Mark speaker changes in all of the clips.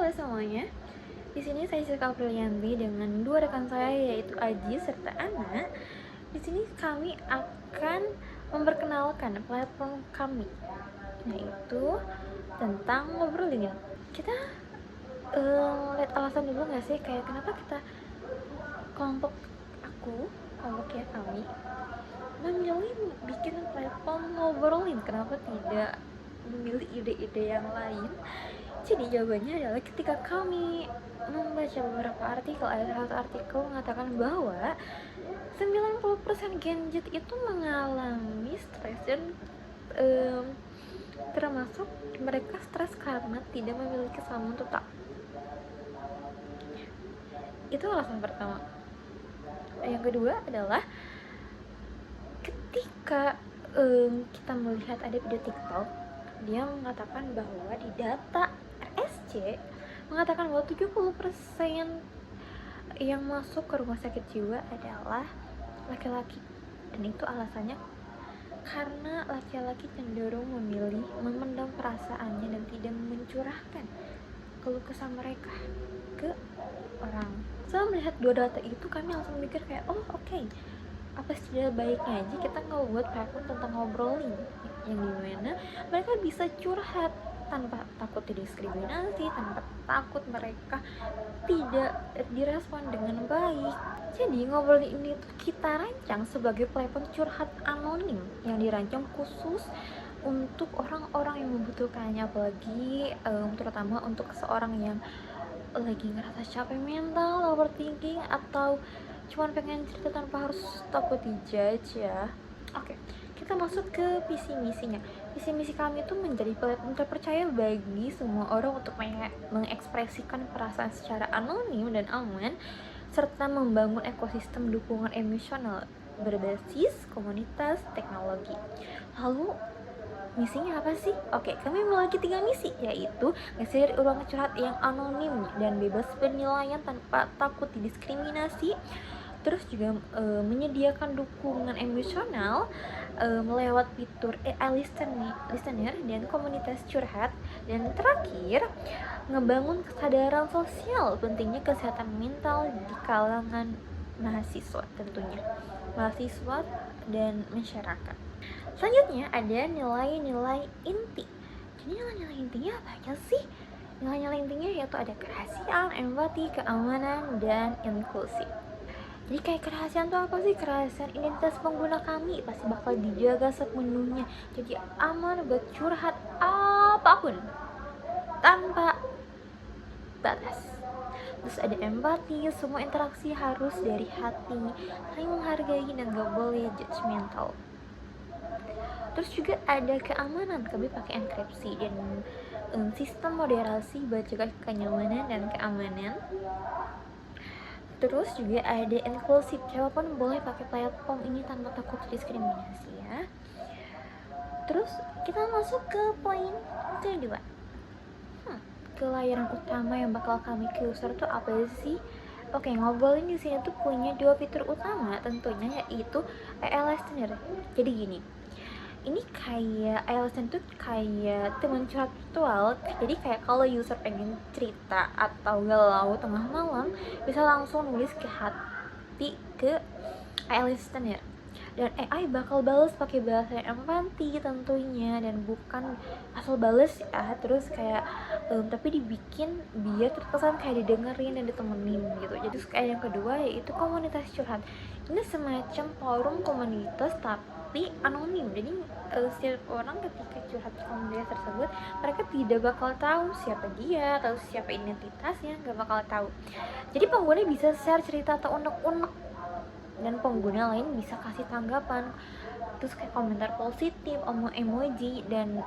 Speaker 1: Halo semuanya, di sini saya Siska Aprilianti dengan dua rekan saya yaitu Aji serta Ana. Di sini kami akan memperkenalkan platform kami, yaitu tentang ngobrolin. Kita lihat alasan dulu nggak sih, kayak kenapa kita kelompok kami memilih bikin platform ngobrolin, kenapa tidak memilih ide-ide yang lain. Jadi jawabannya adalah ketika kami membaca beberapa artikel, ada satu artikel mengatakan bahwa 90% Gen Z itu mengalami stres dan termasuk mereka stres karena tidak memiliki sambung tetap. Itu alasan pertama. Yang kedua adalah ketika kita melihat ada video TikTok, dia mengatakan bahwa di data RSC mengatakan bahwa 70% yang masuk ke rumah sakit jiwa adalah laki-laki, dan itu alasannya karena laki-laki cenderung memilih memendam perasaannya dan tidak mencurahkan keluh kesah mereka ke orang. Setelah melihat dua data itu, kami langsung mikir kayak, oke, apa tidak baiknya aja kita ngebuat platform tentang ngobrolin yang dimana mereka bisa curhat tanpa takut didiskriminasi, tanpa takut mereka tidak direspon dengan baik. Jadi ngobrolin ini tuh kita rancang sebagai platform curhat anonim yang dirancang khusus untuk orang-orang yang membutuhkannya, apalagi terutama untuk seorang yang lagi ngerasa capek mental, overthinking, atau cuman pengen cerita tanpa harus takut dijudge ya. Oke, kita masuk ke visi misinya. Visi misi kami itu menjadi platform terpercaya bagi semua orang untuk mengekspresikan perasaan secara anonim dan aman, serta membangun ekosistem dukungan emosional berbasis komunitas teknologi. Lalu misinya apa sih? Oke, kami memiliki 3 misi, yaitu nge-share ruang curhat yang anonim dan bebas penilaian tanpa takut didiskriminasi. Terus juga menyediakan dukungan emosional melewat fitur AI listener dan komunitas curhat. Dan terakhir, ngebangun kesadaran sosial pentingnya kesehatan mental di kalangan mahasiswa, tentunya mahasiswa dan masyarakat. Selanjutnya ada nilai-nilai inti. Jadi nilai-nilai intinya apa aja sih? Nilai-nilai intinya yaitu ada kerahasiaan, empati, keamanan, dan inklusif. Jadi kayak kerahasiaan tuh apa sih? Kerahasiaan identitas pengguna kami pasti bakal dijaga sepenuhnya. Jadi aman buat curhat apapun tanpa batas. Terus ada empati, semua interaksi harus dari hati, saling menghargai dan gak boleh judgmental. Terus juga ada keamanan, kami pakai enkripsi dan sistem moderasi buat jaga kenyamanan dan keamanan. Terus juga ada inklusif, siapapun boleh pakai platform ini tanpa takut diskriminasi ya. Terus kita masuk ke poin kedua. Ke layanan utama yang bakal kami user tuh apa sih? Oke, ngobrolin di sini tuh punya 2 fitur utama tentunya, yaitu AI listener. Jadi gini, ini kayak ALSN tuh kayak teman curhat virtual. Jadi kayak kalau user pengen cerita atau galau tengah malam, bisa langsung nulis ke hati ke ALSN ya. Dan AI bakal balas pakai bahasa yang empati tentunya, dan bukan asal balas ya. Terus kayak tapi dibikin biar terkesan kayak didengerin dan ditemenin gitu. Jadi kayak yang kedua yaitu komunitas curhat. Ini semacam forum komunitas tapi anonim. Jadi setiap orang ketika curhat di komunitas tersebut, mereka tidak bakal tahu siapa dia atau siapa identitasnya, nggak bakal tahu. Jadi pengguna bisa share cerita atau unek-unek, dan pengguna lain bisa kasih tanggapan, terus kayak komentar positif, emoji, dan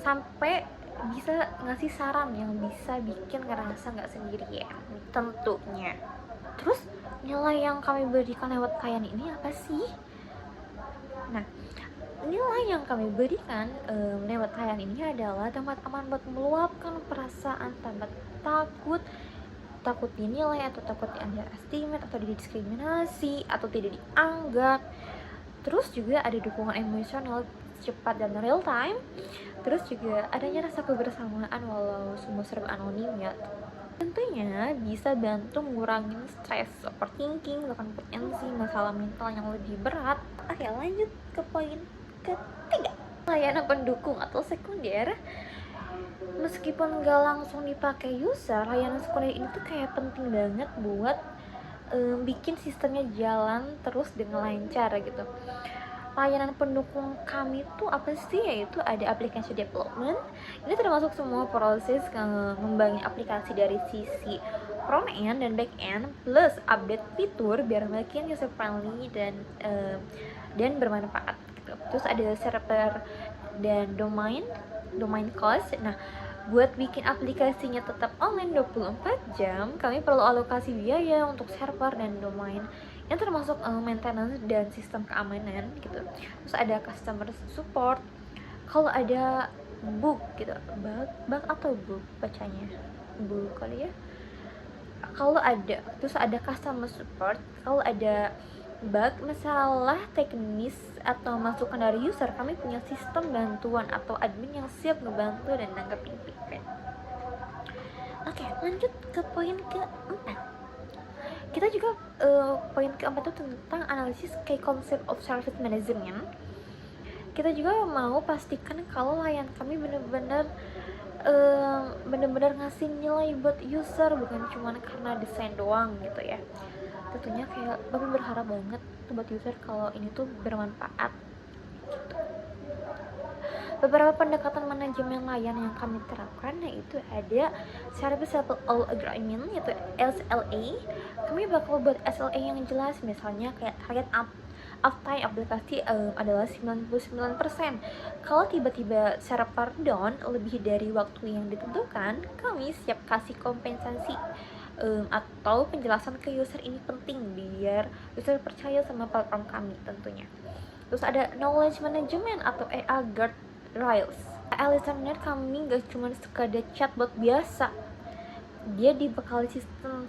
Speaker 1: sampai bisa ngasih saran yang bisa bikin ngerasa nggak sendirian tentunya. Terus nilai yang kami berikan lewat kayan ini apa sih? Nah, nilai yang kami berikan lewat kayan ini adalah tempat aman buat meluapkan perasaan tanpa takut dinilai atau takut di-underestimate atau didiskriminasi atau tidak dianggap. Terus juga ada dukungan emosional cepat dan real time. Terus juga adanya rasa kebersamaan walau semua serba anonim ya. Tentunya bisa bantu mengurangi stres, overthinking, bahkan potensi masalah mental yang lebih berat. Oke, lanjut ke poin ketiga. Layanan pendukung atau sekunder. Meskipun nggak langsung dipakai user, layanan sekunder ini tuh kayak penting banget buat bikin sistemnya jalan terus dengan lancar gitu. Layanan pendukung kami tuh apa sih? Yaitu ada application development. Ini termasuk semua proses ngembangin aplikasi dari sisi front end dan back end, plus update fitur biar makin user friendly dan bermanfaat gitu. Terus ada server dan domain cost. Nah, buat bikin aplikasinya tetap online 24 jam, kami perlu alokasi biaya untuk server dan domain yang termasuk maintenance dan sistem keamanan gitu. Terus ada customer support. Kalau ada bug gitu, bug atau bug bacanya? Bug kali ya. Kalau ada, terus ada customer support. Kalau ada bug, masalah teknis atau masukan dari user, kami punya sistem bantuan atau admin yang siap ngebantu dan nanggepin feedback. Oke, lanjut ke poin keempat. Kita juga poin keempat itu tentang analisis key concept of service management. Kita juga mau pastikan kalau layanan kami benar-benar ngasih nilai buat user, bukan cuma karena desain doang gitu ya. Tentunya kayak Bapak berharap banget buat user kalau ini tuh bermanfaat gitu. Beberapa pendekatan manajemen layanan yang kami terapkan yaitu ada Service Level Agreement, yaitu SLA. Kami bakal buat SLA yang jelas, misalnya kayak target uptime aplikasi adalah 99%. Kalau tiba-tiba server down lebih dari waktu yang ditentukan, kami siap kasih kompensasi atau penjelasan ke user. Ini penting biar user percaya sama platform kami tentunya. Terus ada knowledge management atau EA guardrails. Listener kami gak cuma sekadar chatbot biasa, dia dibekali sistem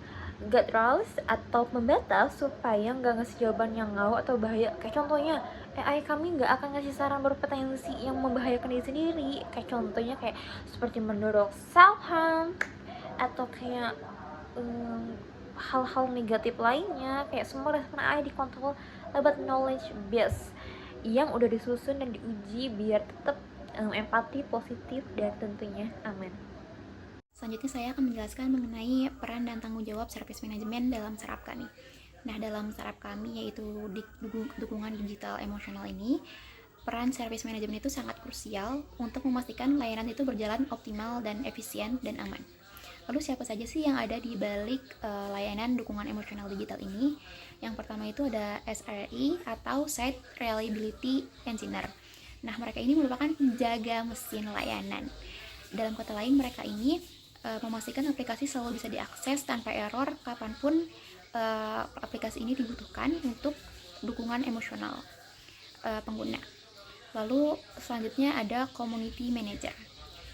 Speaker 1: guardrails atau pembatas supaya nggak ngasih jawaban yang ngawur atau bahaya. Kayak contohnya, AI kami nggak akan ngasih saran berpotensi yang membahayakan diri sendiri. Kayak contohnya kayak seperti mendorong self harm atau kayak hal-hal negatif lainnya. Kayak semua respon AI dikontrol lewat knowledge base yang udah disusun dan diuji biar tetap empati, positif, dan tentunya aman.
Speaker 2: Selanjutnya saya akan menjelaskan mengenai peran dan tanggung jawab service management dalam startup kami. Nah, dalam startup kami yaitu dukungan digital emosional ini, peran service management itu sangat krusial untuk memastikan layanan itu berjalan optimal dan efisien dan aman. Lalu siapa saja sih yang ada di balik layanan dukungan emosional digital ini? Yang pertama itu ada SRE atau Site Reliability Engineer. Nah, mereka ini merupakan penjaga mesin layanan. Dalam kata lain, mereka ini memastikan aplikasi selalu bisa diakses tanpa error kapanpun aplikasi ini dibutuhkan untuk dukungan emosional pengguna. Lalu selanjutnya ada community manager.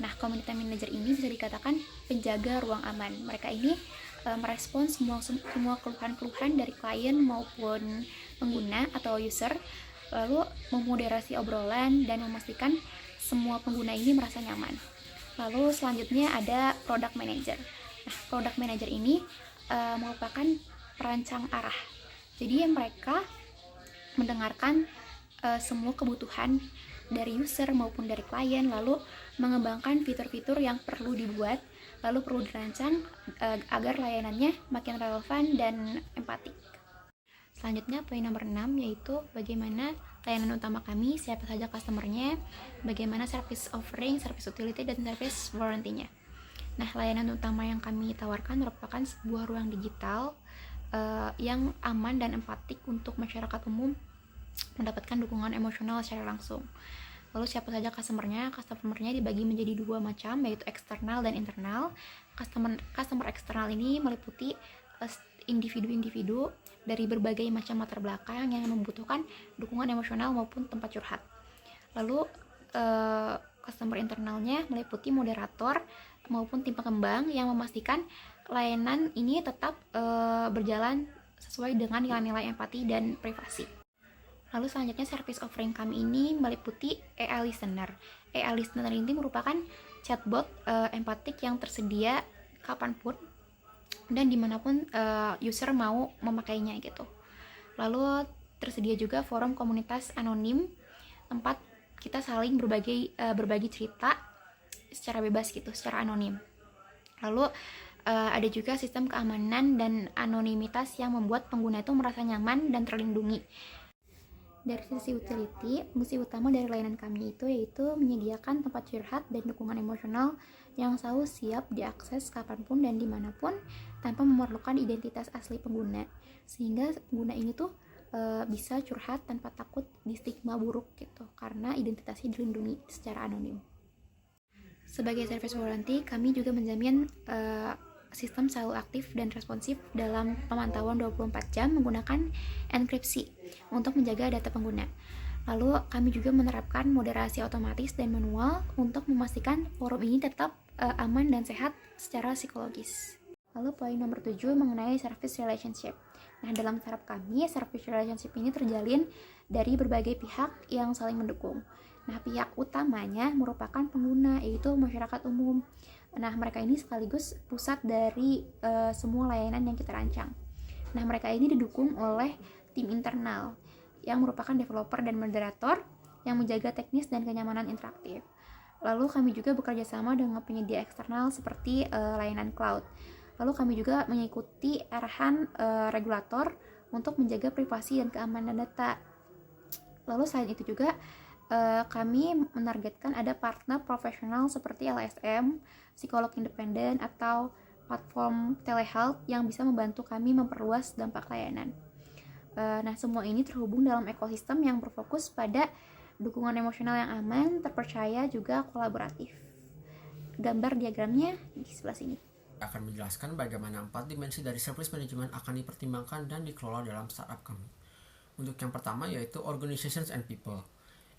Speaker 2: Nah, community manager ini bisa dikatakan penjaga ruang aman. Mereka ini merespons semua keluhan-keluhan dari klien maupun pengguna atau user, lalu memoderasi obrolan dan memastikan semua pengguna ini merasa nyaman. Lalu selanjutnya ada product manager. Nah, product manager ini merupakan perancang arah. Jadi mereka mendengarkan semua kebutuhan dari user maupun dari klien, lalu mengembangkan fitur-fitur yang perlu dibuat, lalu perlu dirancang agar layanannya makin relevan dan empatik. Selanjutnya poin nomor 6 yaitu bagaimana layanan utama kami, siapa saja customernya, bagaimana service offering, service utility, dan service warranty-nya. Nah, layanan utama yang kami tawarkan merupakan sebuah ruang digital yang aman dan empatik untuk masyarakat umum mendapatkan dukungan emosional secara langsung. Lalu siapa saja customernya? Customernya dibagi menjadi dua macam, yaitu eksternal dan internal. Customer eksternal ini meliputi individu-individu dari berbagai macam latar belakang yang membutuhkan dukungan emosional maupun tempat curhat. Lalu customer internalnya meliputi moderator maupun tim pengembang yang memastikan layanan ini tetap berjalan sesuai dengan nilai-nilai empati dan privasi. Lalu selanjutnya service offering kami ini meliputi AI Listener. AI Listener ini merupakan chatbot empatik yang tersedia kapanpun dan dimanapun user mau memakainya gitu. Lalu tersedia juga forum komunitas anonim tempat kita saling berbagi cerita secara bebas gitu, secara anonim. Lalu ada juga sistem keamanan dan anonimitas yang membuat pengguna itu merasa nyaman dan terlindungi. Dari sisi utility, fungsi utama dari layanan kami itu yaitu menyediakan tempat curhat dan dukungan emosional yang selalu siap diakses kapanpun dan dimanapun tanpa memerlukan identitas asli pengguna, sehingga pengguna ini tuh bisa curhat tanpa takut di stigma buruk gitu, karena identitasnya dilindungi secara anonim. Sebagai service warranty, kami juga menjamin sistem selalu aktif dan responsif dalam pemantauan 24 jam menggunakan enkripsi untuk menjaga data pengguna. Lalu kami juga menerapkan moderasi otomatis dan manual untuk memastikan forum ini tetap aman dan sehat secara psikologis. Lalu poin nomor 7 mengenai service relationship. Nah, dalam startup kami, service relationship ini terjalin dari berbagai pihak yang saling mendukung. Nah, pihak utamanya merupakan pengguna, yaitu masyarakat umum. Nah, mereka ini sekaligus pusat dari semua layanan yang kita rancang. Nah, mereka ini didukung oleh tim internal yang merupakan developer dan moderator yang menjaga teknis dan kenyamanan interaktif. Lalu kami juga bekerja sama dengan penyedia eksternal seperti layanan cloud. Lalu kami juga mengikuti arahan regulator untuk menjaga privasi dan keamanan data. Lalu selain itu juga kami menargetkan ada partner profesional seperti LSM, psikolog independen, atau platform telehealth yang bisa membantu kami memperluas dampak layanan. Nah, semua ini terhubung dalam ekosistem yang berfokus pada dukungan emosional yang aman, terpercaya, juga kolaboratif. Gambar diagramnya di sebelah sini.
Speaker 3: Akan menjelaskan bagaimana 4 dimensi dari service management akan dipertimbangkan dan dikelola dalam startup kami. Untuk yang pertama yaitu organizations and people.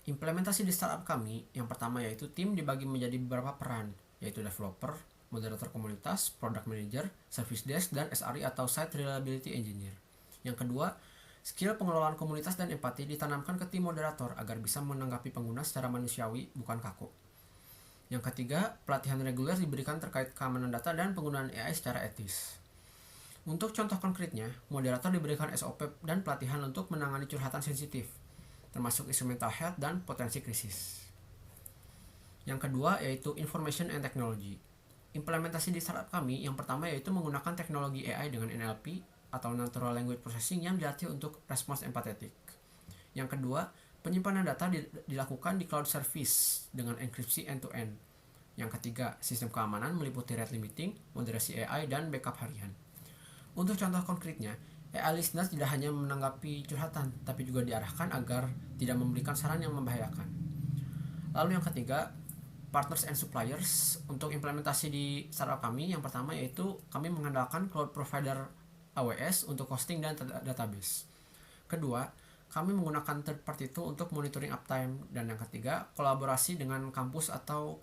Speaker 3: Implementasi di startup kami, yang pertama yaitu tim dibagi menjadi beberapa peran, yaitu developer, moderator komunitas, product manager, service desk, dan SRE atau Site Reliability Engineer. Yang kedua, skill pengelolaan komunitas dan empati ditanamkan ke tim moderator agar bisa menanggapi pengguna secara manusiawi, bukan kaku. Yang ketiga, pelatihan reguler diberikan terkait keamanan data dan penggunaan AI secara etis. Untuk contoh konkretnya, moderator diberikan SOP dan pelatihan untuk menangani curhatan sensitif, termasuk isu mental health dan potensi krisis. Yang kedua yaitu Information and Technology. Implementasi di startup kami yang pertama yaitu menggunakan teknologi AI dengan NLP atau Natural Language Processing yang dilatih untuk respons empatetik. Yang kedua, penyimpanan data dilakukan di cloud service dengan enkripsi end-to-end. Yang ketiga, sistem keamanan meliputi rate limiting, moderasi AI, dan backup harian. Untuk contoh konkretnya, AI listener tidak hanya menanggapi curhatan, tapi juga diarahkan agar tidak memberikan saran yang membahayakan. Lalu yang ketiga, partners and suppliers. Untuk implementasi di startup kami, yang pertama yaitu kami mengandalkan cloud provider AWS untuk hosting dan database. Kedua, kami menggunakan third party tool untuk monitoring uptime. Dan yang ketiga, kolaborasi dengan kampus atau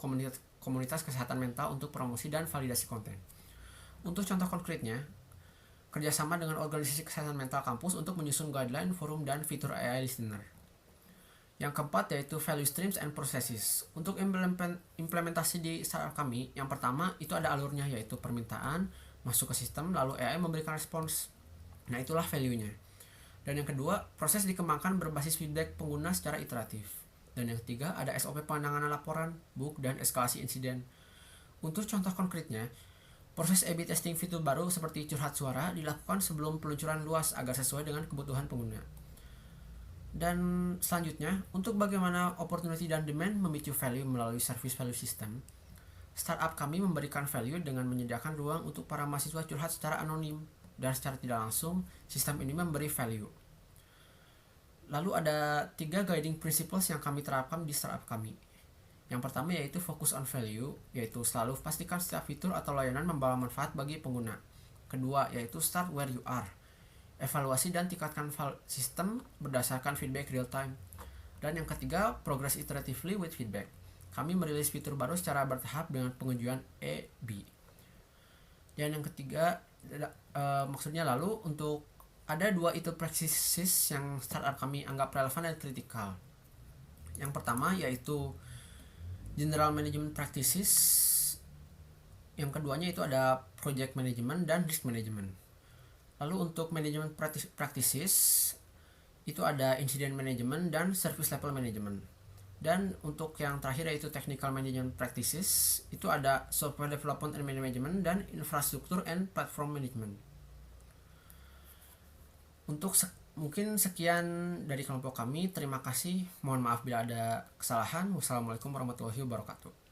Speaker 3: komunitas kesehatan mental untuk promosi dan validasi konten. Untuk contoh konkretnya, kerjasama dengan organisasi kesehatan mental kampus untuk menyusun guideline, forum, dan fitur AI listener. Yang keempat yaitu value streams and processes. Untuk implementasi di startup kami, yang pertama itu ada alurnya yaitu permintaan, masuk ke sistem, lalu AI memberikan respons. Nah, itulah value-nya. Dan yang kedua, proses dikembangkan berbasis feedback pengguna secara iteratif. Dan yang ketiga, ada SOP penanganan laporan, bug, dan eskalasi insiden. Untuk contoh konkretnya, proses A/B testing fitur baru seperti curhat suara dilakukan sebelum peluncuran luas agar sesuai dengan kebutuhan pengguna. Dan selanjutnya, untuk bagaimana opportunity dan demand memicu value melalui service value system, startup kami memberikan value dengan menyediakan ruang untuk para mahasiswa curhat secara anonim, dan secara tidak langsung, sistem ini memberi value. Lalu ada 3 guiding principles yang kami terapkan di startup kami. Yang pertama yaitu focus on value, yaitu selalu pastikan setiap fitur atau layanan membawa manfaat bagi pengguna. Kedua yaitu start where you are, evaluasi dan tingkatkan sistem berdasarkan feedback real time. Dan yang ketiga, progress iteratively with feedback. Kami merilis fitur baru secara bertahap dengan pengujian A/B. Dan yang ketiga, maksudnya lalu untuk ada 2 itu practices yang startup kami anggap relevan dan kritikal. Yang pertama yaitu General Management Practices. Yang keduanya itu ada Project Management dan Risk Management. Lalu untuk Management Practices itu ada Incident Management dan Service Level Management. Dan untuk yang terakhir yaitu Technical Management Practices itu ada Software Development and Management dan Infrastructure and Platform Management. Untuk mungkin sekian dari kelompok kami. Terima kasih. Mohon maaf bila ada kesalahan. Wassalamualaikum warahmatullahi wabarakatuh.